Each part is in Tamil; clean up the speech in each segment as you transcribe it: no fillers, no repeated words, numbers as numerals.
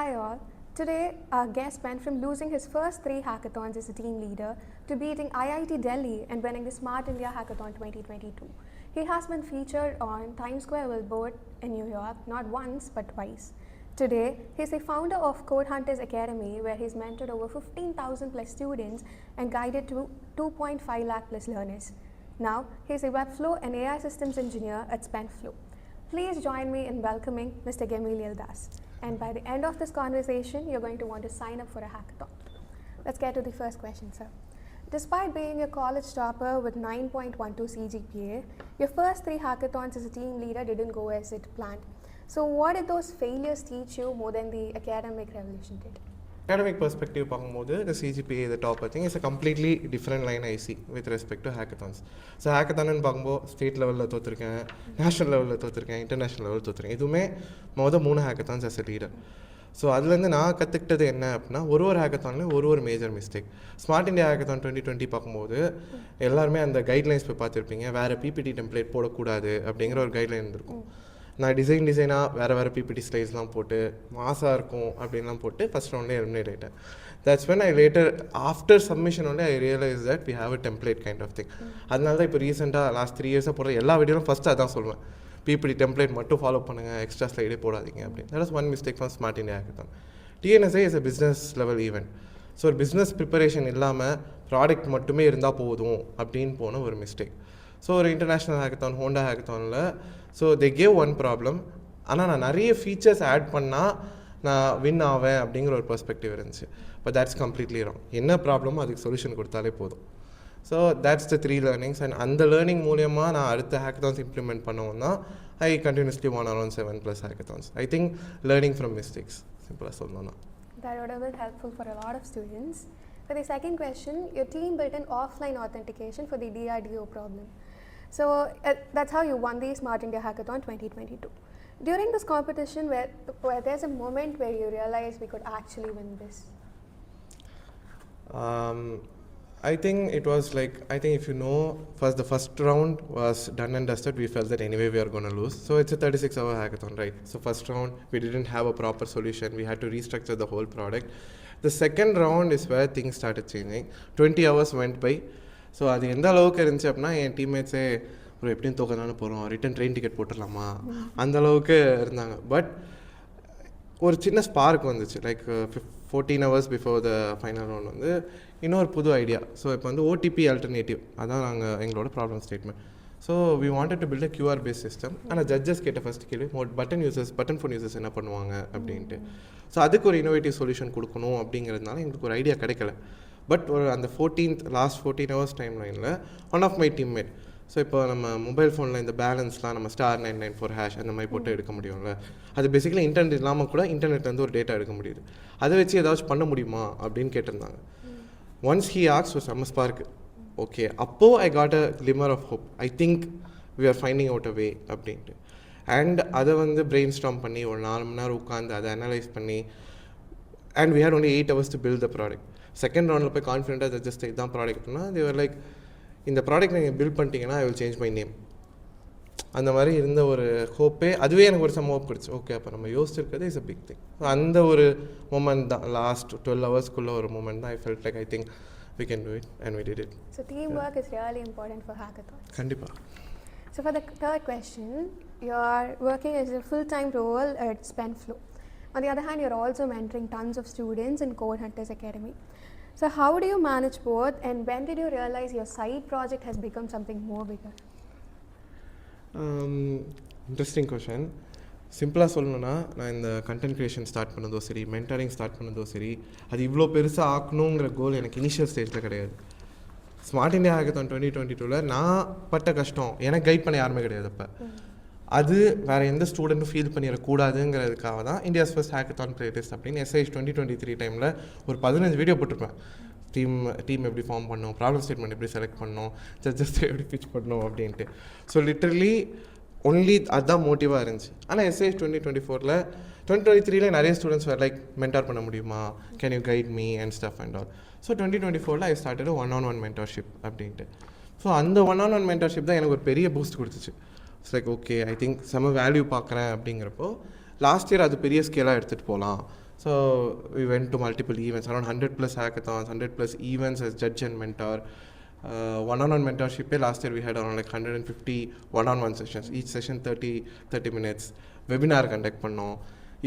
Hi all. Today our guest went from losing his first 3 hackathons as a team leader to beating IIT Delhi and winning the Smart India Hackathon 2022. He has been featured on Times Square billboard in New York not once but twice. Today, he's the founder of CodeHunters Academy, where he's mentored over 15,000 plus students and guided to 2.5 lakh plus learners. Now, he's a Webflow and AI systems engineer at SpendFlow. Please join me in welcoming Mr. Gamaliel Das. And by the end of this conversation, you're going to want to sign up for a hackathon. Let's get to the first question, sir. Despite being a college topper with 9.12 CGPA, your first 3 hackathons as a team leader didn't go as it planned. So what did those failures teach you more than the academic revolution did? Academic perspective, the CGPA, the top, I think is a completely different line I see with respect to hackathons. So hackathon in state level, national level, international level. This is more than 3 hackathons as a leader. So that's why I learned one hackathon one major mistake. Smart India Hackathon 2020 பார்க்கும்போது எல்லாரும் அந்த கைட்லைன்ஸ் போய் பார்த்திருப்பீங்க. வேற PPT டெம்ப்ளேட் போடக்கூடாது அப்படிங்கிற ஒரு கைட்லைன் இருக்கும். நான் டிசைனாக வேறு PPT ஸ்லைட்ஸ்லாம் போட்டு மாசாக இருக்கும் அப்படின்லாம் போட்டு ஃபஸ்ட் ரவுண்ட்லேயே எலிமினேட் ஆகிட்டேன். That's when I later after submission only I realise that we have a template kind of thing. அதனால தான் இப்போ ரீசெண்டாக லாஸ்ட் 3 இயர்ஸாக போடுற எல்லா வீடியோவும் ஃபஸ்ட்டு அதான் சொல்லுவேன். PPT டெம்ப்ளேட் மட்டும் ஃபாலோ பண்ணுங்கள், எக்ஸ்ட்ரா ஸ்லைடே போடாதீங்க அப்படின்னு. That is one mistake for smart India hackathon. TNSA is a business level event. So ஒரு பிஸ்னஸ் ப்ரிப்பரேஷன் இல்லாமல் ப்ராடக்ட் மட்டுமே இருந்தால் போதும் அப்படின்னு போன ஒரு மிஸ்டேக். ஸோ ஒரு இன்டர்நேஷ்னல் ஹேக்கத்தான், ஹோண்டா ஹேக்கத்தானில் so they gave one problem. ஆனால் நான் நிறைய ஃபீச்சர்ஸ் ஆட் பண்ணால் நான் வின் ஆவேன் அப்படிங்கிற ஒரு பெர்ஸ்பெக்டிவ் இருந்துச்சு. But that's completely wrong. என்ன ப்ராப்ளமோ அதுக்கு சொல்யூஷன் கொடுத்தாலே போதும். So that's the 3 learnings. And அந்த லேர்னிங் மூலியமாக நான் அடுத்த ஹேக்கத்தான்ஸ் இம்ப்ளிமெண்ட் பண்ணவும் தான் I continuously won around 7+ hackathons. I think learning from mistakes, சிம்பிளாக சொல்லணும்னா. That would have been helpful for a lot of students. For the second question, your team built an offline authentication for the DRDO problem. So that's how you won the Smart India Hackathon 2022. During this competition, where there's a moment where you realized we could actually win this? I think it was like, if you know, the first round was done and dusted. We felt that anyway we are going to lose. So it's a 36-hour hackathon, right? So first round, we didn't have a proper solution. We had to restructure the whole product. The second round is where things started changing. 20 hours went by. So அது எந்த அளவுக்கு இருந்துச்சு அப்படின்னா என் டீம்மேட்ஸே ஒரு எப்படியும் தோக்கதானே போகிறோம், ரிட்டன் ட்ரெயின் டிக்கெட் போட்டுடலாமா அந்த அளவுக்கு இருந்தாங்க. பட் ஒரு சின்ன ஸ்பார்க் வந்துச்சு. Like 14 hours before the final round வந்து இன்னொரு புது ஐடியா. ஸோ இப்போ வந்து OTP அல்டர்னேட்டிவ், அதான் நாங்கள் எங்களோட problem statement. So we wanted to build a QR base system. ஆனால் ஜட்ஜஸ் கேட்ட ஃபஸ்ட் கேள்வி பட்டன் ஃபோன் யூசர்ஸ் என்ன பண்ணுவாங்க அப்படின்ட்டு. ஸோ அதுக்கு ஒரு இன்னோவேட்டிவ் சொல்யூஷன் கொடுக்கணும் அப்படிங்கிறதுனால எங்களுக்கு ஒரு ஐடியா கிடைக்கல. பட் ஒரு அந்த லாஸ்ட் 14 hours டைம் லைனில் one of my teammate, so இப்போ நம்ம மொபைல் ஃபோனில் இந்த பேலன்ஸ்லாம் நம்ம *994# அந்த மாதிரி போட்டு எடுக்க முடியும்ல, அது பேசிக்கலி இன்டர்நெட் இல்லாமல் கூட இன்டர்நெட்லேருந்து ஒரு டேட்டா எடுக்க முடியுது. அதை வச்சு ஏதாச்சும் பண்ண முடியுமா அப்படின்னு கேட்டிருந்தாங்க. ஒன்ஸ் ஹி ஆக்ஸ் ஒரு செம்ம ஸ்பார்க்கு. ஓகே, அப்போது I got a glimmer of hope. I think we are finding out a way அப்படின்ட்டு. அண்ட் அதை வந்து பிரெயின் ஸ்டார்ம் பண்ணி ஒரு 4 மணி நேரம் உட்காந்து அதை அனலைஸ் பண்ணி, and we had only 8 hours to build the product. Second ரவுண்டில் போய் கான்ஃபிடென்ட்டாக ஜஸ்ட் இதுதான் ப்ராடக்ட்னா, தேவர் லைக் இந்த ப்ராடக்ட் நீங்கள் பில்ட் பண்ணிட்டீங்கன்னா I will change my name. அந்த மாதிரி இருந்த ஒரு ஹோப்பே அதுவே எனக்கு ஒரு ஹோப் கிடச்சி. ஓகே, அப்போ நம்ம யோசிச்சிருக்கிறது இஸ் அ பிக் திங். அந்த ஒரு மூமெண்ட் தான், லாஸ்ட் 12 hours ஒரு மூமெண்ட் தான். ஐ felt like I think we can do it and we did it. So teamwork is really important for hackathons. கண்டிப்பா. So for the third question, you are working as a full-time role at SpendFlow. On the other hand, you're also mentoring tons of students in CodeHunters Academy. So how do you manage both, and when did you realize your side project has become something more bigger? Interesting question. சிம்பிளாக சொல்லணும்னா, நான் இந்த கண்டென்ட் க்ரியேஷன் ஸ்டார்ட் பண்ணதோ சரி, மென்டரிங் ஸ்டார்ட் பண்ணதோ சரி, அது இவ்வளோ பெருசாக ஆக்கணுங்கிற கோல் எனக்கு இனிஷியல் ஸ்டேஜில் கிடையாது. ஸ்மார்ட் இந்தியா ஹேக்கத்தான் 2022 நான் பட்ட கஷ்டம் எனக்கு கைட் பண்ண யாருமே கிடையாது. அப்போ அது வேறு எந்த ஸ்டூடெண்ட்டும் ஃபீல் பண்ணிடக்கூடாதுங்கிறதுக்காக தான் இந்தியாஸ் ஃபர்ஸ்ட் ஹேக்கத்தான் பிளேலிஸ்ட் அப்படின்னு SIH 2023 டைமில் ஒரு 15 வீடியோ போட்டிருப்பேன். டீம் எப்படி ஃபார்ம் பண்ணணும், ப்ராப்ளம் ஸ்டேட்மெண்ட் எப்படி செலக்ட் பண்ணணும், ஜட்ஜஸ் எப்படி பிச் பண்ணணும் அப்படின்ட்டு. ஸோ லிட்டரலி ஒன்லி அதுதான் மோட்டிவாக இருந்துச்சு. ஆனால் SIH 2023 நிறைய ஸ்டூடெண்ட்ஸ் வேறு லைக் மென்டார் பண்ண முடியுமா, can you guide me and stuff and all. So 2024 I started one on one mentorship அப்படின்ட்டு. ஸோ அந்த ஒன்-on-1 மென்டர்ஷிப் தான் எனக்கு ஒரு பெரிய பூஸ்ட் கொடுத்துச்சு. It's like okay, I think செம்ம வேல்யூ பார்க்குறேன் அப்படிங்கிறப்போ லாஸ்ட் இயர் அது பெரிய ஸ்கேலாக எடுத்துகிட்டு போகலாம். So we went to multiple events, around 100 plus hackathons, 100 plus events as judge and mentor. One-on-one mentorship, last year we had around like 150 one-on-one sessions, each session 30 minutes. Webinar conduct பண்ணோம்.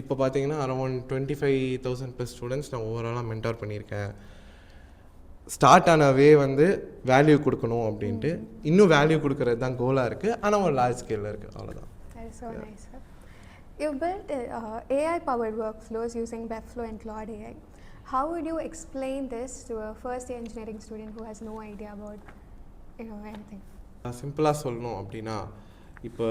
இப்போ பார்த்தீங்கன்னா அரௌண்ட் 25,000 ப்ளஸ் ஸ்டூடெண்ட்ஸ் நான் ஓவராலாக மென்டார் பண்ணியிருக்கேன். ஸ்டார்ட் ஆன வே வந்து வேல்யூ கொடுக்கணும் அப்படின்ட்டு, இன்னும் வேல்யூ கொடுக்கறது தான் கோலாக இருக்குது, ஆனால் ஒரு லார்ஜ் ஸ்கேலில் இருக்குது, அவ்வளோதான். So nice, sir. You built AI-powered workflows using Webflow and Claude AI. How would you explain this to a first-year engineering student who has no idea about anything? சிம்பிளாக சொல்லணும் அப்படின்னா, இப்போ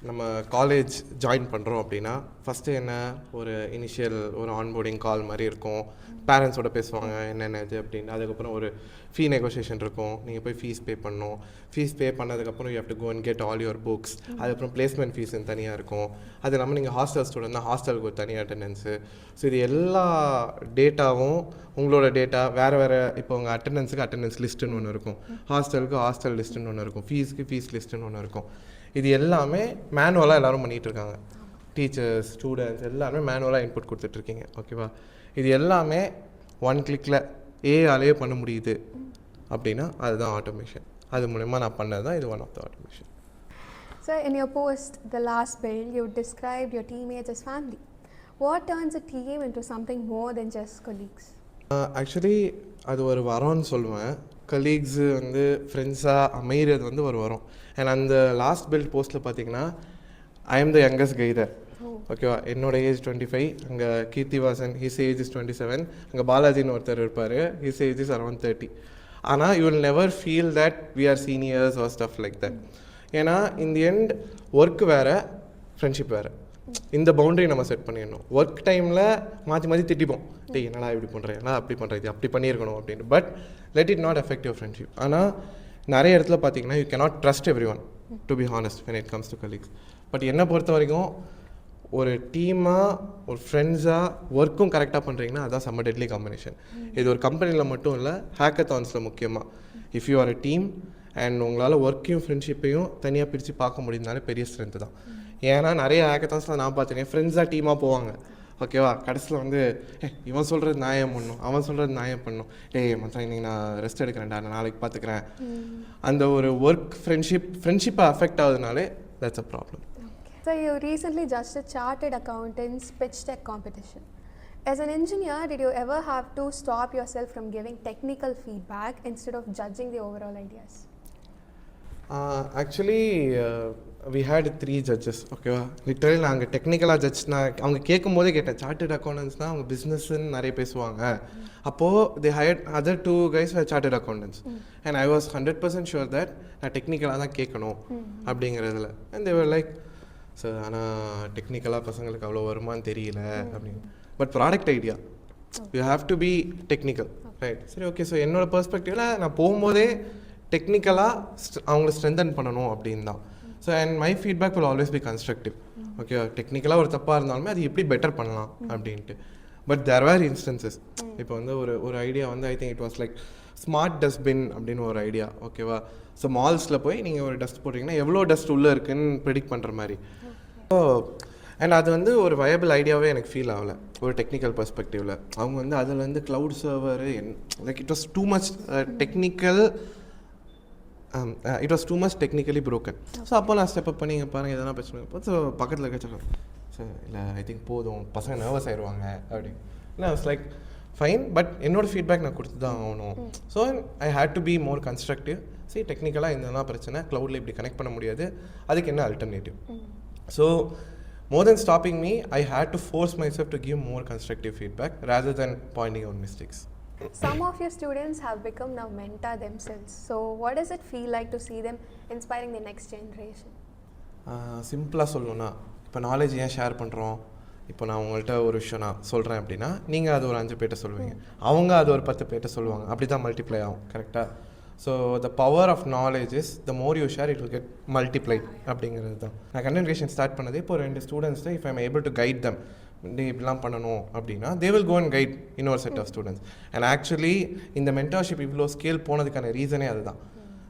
நம்ம காலேஜ் ஜாயின் பண்ணுறோம் அப்படின்னா ஃபஸ்ட்டு என்ன ஒரு இனிஷியல் ஒரு ஆன்போர்டிங் கால் மாதிரி இருக்கும், பேரண்ட்ஸோட பேசுவாங்க என்னென்ன இது அப்படின்னு. அதுக்கப்புறம் ஒரு ஃபீ நெகோசியேஷன் இருக்கும், நீங்கள் போய் ஃபீஸ் பே பண்ணணும். ஃபீஸ் பே பண்ணதுக்கப்புறம் you have to go and get all your books. அதுக்கப்புறம் பிளேஸ்மெண்ட் ஃபீஸ்ன்னு தனியாக இருக்கும். அது இல்லாமல் நீங்கள் ஹாஸ்டல் ஸ்டூடெண்ட் தான், ஹாஸ்டலுக்கு ஒரு தனி அட்டெண்டன்ஸு. ஸோ இது எல்லா டேட்டாவும் உங்களோட டேட்டா வேறு இப்போ உங்கள் அட்டெண்டன்ஸுக்கு அட்டெண்டன்ஸ் லிஸ்ட்டுன்னு ஒன்று இருக்கும், ஹாஸ்டலுக்கு ஹாஸ்டல் லிஸ்ட்டுன்னு ஒன்று இருக்கும், ஃபீஸுக்கு ஃபீஸ் லிஸ்ட்டுன்னு ஒன்று இருக்கும். இது எல்லாமே மேனுவலாக எல்லோரும் பண்ணிகிட்ருக்காங்க. டீச்சர்ஸ், ஸ்டூடெண்ட்ஸ் எல்லாருமே மேனுவலாக இன்புட் கொடுத்துட்ருக்கீங்க. ஓகேவா? இது எல்லாமே ஒன் கிளிக்கில் ஏஆலேயே பண்ண முடியுது அப்படின்னா அதுதான் ஆட்டோமேஷன். அது மூலமா நான் பண்ணது தான் இது one of the automation. So in your post, the last build, you described your teammates as family. What turns a team into something more than just colleagues? Actually அது ஒரு வரோன்னு சொல்லுவேன். கலீக்ஸு வந்து ஃப்ரெண்ட்ஸாக அமைகிறது வந்து ஒரு வரும். அண்ட் அந்த லாஸ்ட் பில்ட் போஸ்ட்டில் பார்த்தீங்கன்னா ஐ எம் த யங்கஸ்ட் கை தேர். ஓகேவா? என்னோட ஏஜ் 25, அங்கே கீர்த்திவாசன் ஹிஸ் ஏஜ் இஸ் 27, அங்கே பாலாஜின்னு ஒருத்தர் இருப்பார், ஹிஸ் ஏஜ் இஸ் அரௌண்ட் 30. ஆனால் you will never feel that we are seniors or stuff like that. ஏன்னா இன் தி எண்ட் ஒர்க் வேறு, ஃப்ரெண்ட்ஷிப் வேறு. இந்த பவுண்டரி நம்ம செட் பண்ணிடணும். ஒர்க் டைமில் மாற்றி திட்டிப்போம், டேய் என்னடா இப்படி பண்ணுறேன், என்ன அப்படி பண்ணுறேன், இது அப்படி பண்ணியிருக்கணும் அப்படின்ட்டு. But let it not affect your friendship. ஆனால் நிறைய இடத்துல பார்த்தீங்கன்னா you cannot trust every one to be honest when it comes to colleagues. But என்னை பொறுத்த வரைக்கும் ஒரு டீமாக ஒரு ஃப்ரெண்ட்ஸாக ஒர்க்கும் கரெக்டாக பண்ணுறீங்கன்னா அதுதான் செம்ம டெட்லி காம்பினேஷன். இது ஒரு கம்பெனியில் மட்டும் இல்லை, ஹேக்கத்தான்ஸில் முக்கியமாக. If you are a team and உங்களால் ஒர்க்கையும் ஃப்ரெண்ட்ஷிப்பையும் தனியாக பிரித்து பார்க்க முடியுதுனாலே பெரிய ஸ்ட்ரென்த்து தான். ஏன்னா நிறைய ஹேக்கத்தான்ஸில் நான் பார்த்துருக்கேன், ஃப்ரெண்ட்ஸாக டீமாக போவாங்க. ஓகேவா? கடைசியில் வந்து இவன் சொல்கிறது நியாயம் பண்ணும், அவன் சொல்கிறது நியாயம் பண்ணும், டேய் மச்சான் இன்னைக்கு நான் ரெஸ்ட் எடுக்கிறேன்டா, நான் நாளைக்கு பார்த்துக்கிறேன். அந்த ஒரு ஒர்க் ஃப்ரெண்ட்ஷிப்பை அஃபெக்ட் ஆகுதுனாலே that's a problem. So you recently judged a chartered accountant's pitch deck competition. As an engineer, did you ever have to stop yourself from giving technical feedback instead of judging the overall ideas? Actually, we had 3 judges. ஓகேவா? லிட்டரலி நாங்கள் டெக்னிக்கலாக ஜட்ஜ் அவங்க கேட்கும் போதே கேட்டேன், சார்ட்டர்ட் அக்கௌண்டன்ட்ஸ்னால் அவங்க பிஸ்னஸ்ன்னு நிறைய பேசுவாங்க. அப்போது they hired other 2 guys were chartered accountants and I was 100% sure that நான் டெக்னிக்கலாக தான் கேட்கணும் அப்படிங்கிறதுல. and they were like, sir ஆனால் டெக்னிக்கலாக பசங்களுக்கு அவ்வளோ வருமானு தெரியல அப்படின்னு. But product idea you have to be technical, right? சரி, ஓகே. ஸோ என்னோட பெர்ஸ்பெக்டிவில் நான் போகும்போதே டெக்னிக்கலாக அவங்கள ஸ்ட்ரென்தன் பண்ணணும் அப்படின்னு தான். So and my feedback will always be constructive. Okay, டெக்னிக்கலாக ஒரு தப்பாக இருந்தாலுமே அது எப்படி பெட்டர் பண்ணலாம் அப்படின்ட்டு. But there were instances. இப்போ வந்து ஒரு ஐடியா வந்து I think it was like smart dustbin அப்படின்னு ஒரு ஐடியா. ஓகேவா? ஸோ மால்ஸில் போய் நீங்கள் ஒரு டஸ்ட் போட்டிங்கன்னா எவ்வளோ டஸ்ட் உள்ளே இருக்குன்னு ப்ரெடிக்ட் பண்ணுற மாதிரி. ஸோ அண்ட் அது வந்து ஒரு வயபிள் ஐடியாவே எனக்கு ஃபீல் ஆகலை ஒரு டெக்னிக்கல் பெர்ஸ்பெக்டிவில். அவங்க வந்து அதில் வந்து cloud server like it was too much technical, it was too much technically broken. So அப்போ நான் ஸ்டெப் அப் பண்ணி இங்கே பாருங்கள் எதனா பிரச்சனை. ஸோ பக்கத்தில் இருக்க சொல்லுவேன், சார் இல்லை ஐ திங்க் போதும், பசங்க நர்வஸ் ஆயிடுவாங்க அப்படின்னு. இல்லை இட்ஸ் லைக் ஃபைன், பட் என்னோட ஃபீட்பேக் நான் கொடுத்து தான் ஆகணும். So I had to be more constructive. சரி, டெக்னிக்கலாக இந்த பிரச்சனை, க்ளவுடில் இப்படி கனெக்ட் பண்ண முடியாது, அதுக்கு என்ன alternative? So more than stopping me, I had to force myself to give more constructive feedback rather than pointing out mistakes. Some of your students have become now mentor themselves. So what does it feel like to see them inspiring the next generation? சிம்பிளாக சொல்லணும்னா, இப்போ நாலேஜ் ஏன் ஷேர் பண்ணுறோம்? இப்போ நான் உங்கள்கிட்ட ஒரு விஷயம் நான் சொல்கிறேன் அப்படின்னா நீங்கள் அது ஒரு 5 பேர்ட்ட சொல்லுவீங்க, அவங்க அது ஒரு 10 பேர்ட்ட சொல்லுவாங்க, அப்படி தான் மல்டிப்ளை ஆகும். கரெக்டாக? So the power of knowledge is the more you share it will get multiplied அப்படிங்கிறது தான். நான் கண்டென்ட் கிரியேஷன் ஸ்டார்ட் பண்ணது இப்போ 2 ஸ்டூடெண்ட்ஸ்ட்டு if I'm able to guide them, இப்படிலாம் பண்ணணும் அப்படின்னா they will go and guide இன்னொரு set of students. And actually இந்த மென்டார்ஷிப் இவ்வளோ ஸ்கேல் போனதுக்கான ரீசனே அதுதான்.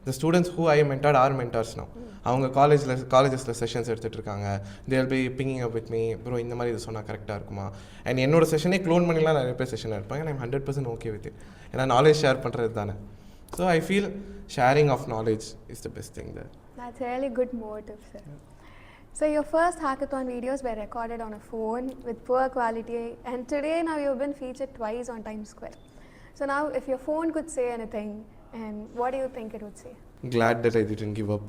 The students who I mentored are mentors now. அவங்க காலேஜஸில் செஷன்ஸ் எடுத்துகிட்டு இருக்காங்க. They'll B pinging up with me, bro இந்த மாதிரி இது சொன்னால் கரெக்டாக இருக்குமா. அண்ட் என்னோட செஷனே க்ளோன் பண்ணிலாம் நிறைய பேர் செஷன் எடுப்பாங்க. நான் 100% ஓகே வித் இட். ஏன்னா நாலேஜ் ஷேர் பண்ணுறது தானே. So I feel sharing of knowledge is the best thing there. That's really good motive, sir. So your first hackathon videos were recorded on a phone with poor quality, and today now you've been featured twice on Times Square. So now if your phone could say anything, and what do you think it would say? Glad that I didn't give up.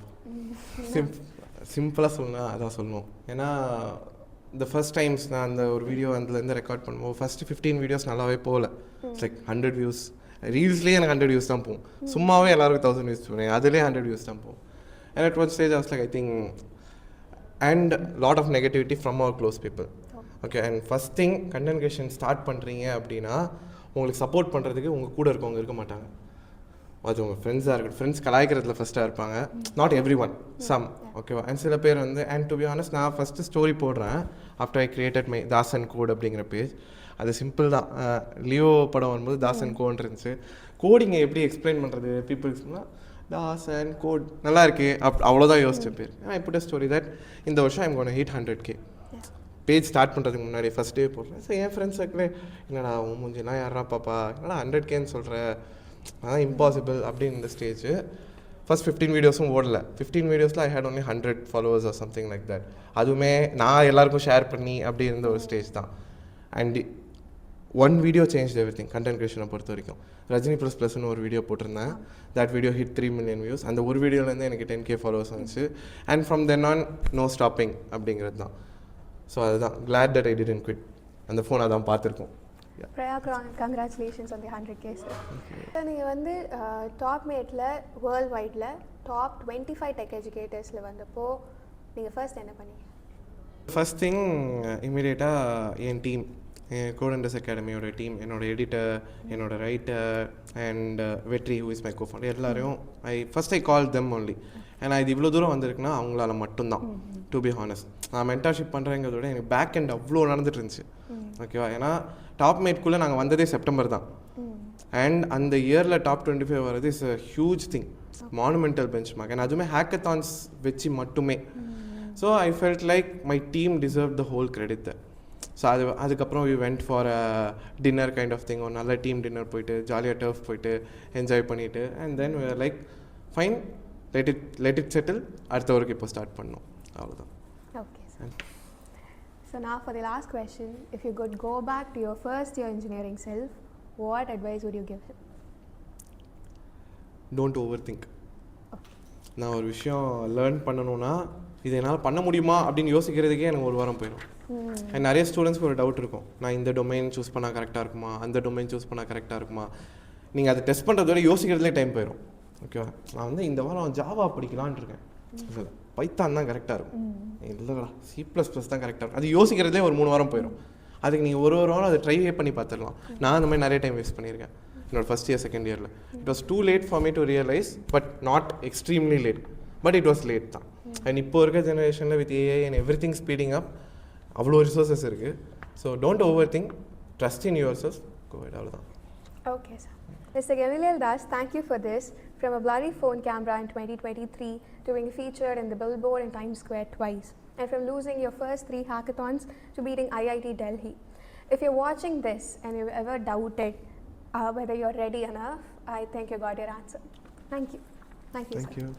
சிம்பிளாக சொல்லணும் அதான் சொல்லணும். ஏன்னா the first times நான் அந்த ஒரு வீடியோ அதுலேருந்து ரெக்கார்ட் பண்ணும்போது ஃபஸ்ட்டு 15 வீடியோஸ் நல்லாவே போகல. It's like 100 views. ரீல்ஸ்லேயே எனக்கு 100 வியூஸ் தான் போகும். சும்மாவே எல்லாருக்கும் 1000 வியூஸ் போனேன், அதுலேயே 100 வியூஸ் தான் போகும். And at one stage I was like, I think, and lot of negativity from our close people. Okay, and first thing content creation start பண்ணுறீங்க அப்படின்னா உங்களுக்கு சப்போர்ட் பண்ணுறதுக்கு உங்கள் கூட இருக்கவங்க இருக்க மாட்டாங்க. அது உங்கள் ஃப்ரெண்ட்ஸாக இருக்கட்டும். ஃப்ரெண்ட்ஸ் கலாய்க்கிறதுல ஃபஸ்ட்டாக இருப்பாங்க. Not everyone, some. ஓகேவா. அண்ட் சில பேர் வந்து, அண்ட் டு பி ஆனஸ்ட் நான் ஃபஸ்ட்டு ஸ்டோரி போடுறேன் after I created my Das and code அப்படிங்கிற பேஜ். அது சிம்பிள் தான். லியோ படம் வரும்போது தாஸ் அண்ட் கோட் இருந்துச்சு. கோடிங்கை எப்படி எக்ஸ்பிளைன் பண்ணுறது பீப்புள்ஸ்னால் தாஸ் அண்ட் கோட் நல்லா இருக்கு அவ்வளோதான் யோசிச்ச பேர். I put a story that இந்த வருஷம் I'm gonna hit 100K. Page start பண்ணுறதுக்கு முன்னாடி ஃபஸ்ட் டே போடுறேன். ஸோ என் ஃப்ரெண்ட்ஸ் சர்க்கிளே என்னடா உன் மூஞ்சிலாம் யாரா பாப்பா என்னடா 100Kன்னு சொல்கிற, அதான் இம்பாசிபிள் அப்படின்னு இந்த ஸ்டேஜ். ஃபஸ்ட் 15 வீடியோஸும் ஓடல. 15 வீடியோஸில் I had only 100 followers or something like that. அதுவுமே நான் எல்லாருக்கும் ஷேர் பண்ணி அப்படி இருந்த ஒரு ஸ்டேஜ் தான். And one video change everything content கிரியேஷனை பொறுத்த வரைக்கும். ரஜினி ++ன்னு ஒரு வீடியோ போட்டிருந்தேன். That video hit 3 million views. அந்த ஒரு வீடியோலேருந்து எனக்கு 10K ஃபாலோவர்ஸ் வந்துச்சு. And from then on no stopping அப்படிங்கிறது தான். ஸோ அதுதான் glad that I didn't quit. அந்த ஃபோன் அதான் பார்த்துருக்கோம். Priya, congratulations on the 100K, sir. நீங்கள் வந்து டாப் மேட்டில் வேர்ல்ட் வைடில் டாப் 25 டெக் எஜுகேட்டர்ஸில் வந்தப்போ நீங்கள் ஃபர்ஸ்ட் என்ன பண்ணீங்க? ஃபர்ஸ்ட் திங் இமீடியட்டாக என் டீம், CodeHunters Academyயோட டீம், என்னோட எடிட்டர், என்னோட ரைட்டர் அண்ட் வெற்றி ஹூ இஸ் மை கோஃபவுண்டர் எல்லாரையும் ஐ கால் தெம் ஒன்லி. ஏன்னா இது இவ்வளோ தூரம் வந்திருக்குன்னா அவங்களால மட்டும்தான். டு பி ஹானஸ்ட் நான் மென்டர்ஷிப் பண்ணுறேங்கிறத விட எனக்கு பேக் எண்ட் அவ்வளோ நடந்துட்டு இருந்துச்சு. ஓகேவா. ஏன்னா டாப் மேட்குள்ளே நாங்கள் வந்ததே செப்டம்பர் தான். அண்ட் அந்த இயரில் டாப் 25 வர்றது is a huge thing, monumental benchmark. And அதுவுமே ஹேக்கத்தான்ஸ் வச்சு மட்டுமே. So I felt like my team deserve the whole credit that. So அதுக்கப்புறம் we went for a dinner kind of thing. ஒரு நல்ல டீம் டின்னர் போயிட்டு ஜாலியாக டர்ஃப் போயிட்டு என்ஜாய் பண்ணிவிட்டு and then like fine let it settle. அடுத்த ஒர்க்கு இப்போ ஸ்டார்ட் பண்ணோம். அவ்வளோதான். Okay, sir. So now for the last question, if you could go back to your first year engineering self, what advice would you give him? Don't overthink. நான் ஒரு விஷயம் லேர்ன் பண்ணணும்னா இது என்னால் பண்ண முடியுமா அப்படின்னு யோசிக்கிறதுக்கே எனக்கு ஒரு வாரம் போயிடும். அண்ட் நிறைய ஸ்டூடெண்ட்ஸ்க்கு ஒரு டவுட் இருக்கும், நான் இந்த டொமைன் சூஸ் பண்ணால் கரெக்டாக இருக்குமா, அந்த டொமைன் சூஸ் பண்ணால் கரெக்டாக இருக்குமா. நீங்கள் அதை டெஸ்ட் பண்ணுறத விட யோசிக்கிறதுலே டைம் போயிடும். ஓகேவா. நான் வந்து இந்த வாரம் ஜாவா படிக்கலான் இருக்கேன், இல்லை பைத்தான் தான் கரெக்டாக இருக்கும், இல்லைடா C++ தான் கரெக்டாக இருக்கும். அது யோசிக்கிறதுலே ஒரு 3 வாரம் போயிடும். அதுக்கு நீங்கள் ஒரு வாரம் அதை ட்ரை பண்ணி பார்த்துடலாம். நான் அந்த மாதிரி நிறைய டைம் வேஸ்ட் பண்ணியிருக்கேன் என்னோட ஃபஸ்ட் இயர் செகண்ட் இயரில். It was too late for me to realise, but not extremely late, but it was late தான். அண்ட் இப்போ இருக்க ஜெனரேஷனில் with AI and everything speeding up அவ்வளோ ரிசோர்ஸஸ் இருக்குது. So don't overthink, trust in yourself, Covid அவ்வளோதான். Okay, sir. Mr. Gamaliel Das, thank you for this. From a blurry phone camera in 2023 to being featured in the billboard in Times Square twice, and from losing your first 3 hackathons to beating IIT Delhi. If you're watching this and you've ever doubted whether you're ready enough, I think you got your answer. Thank you. Thank you, sir. Thank you.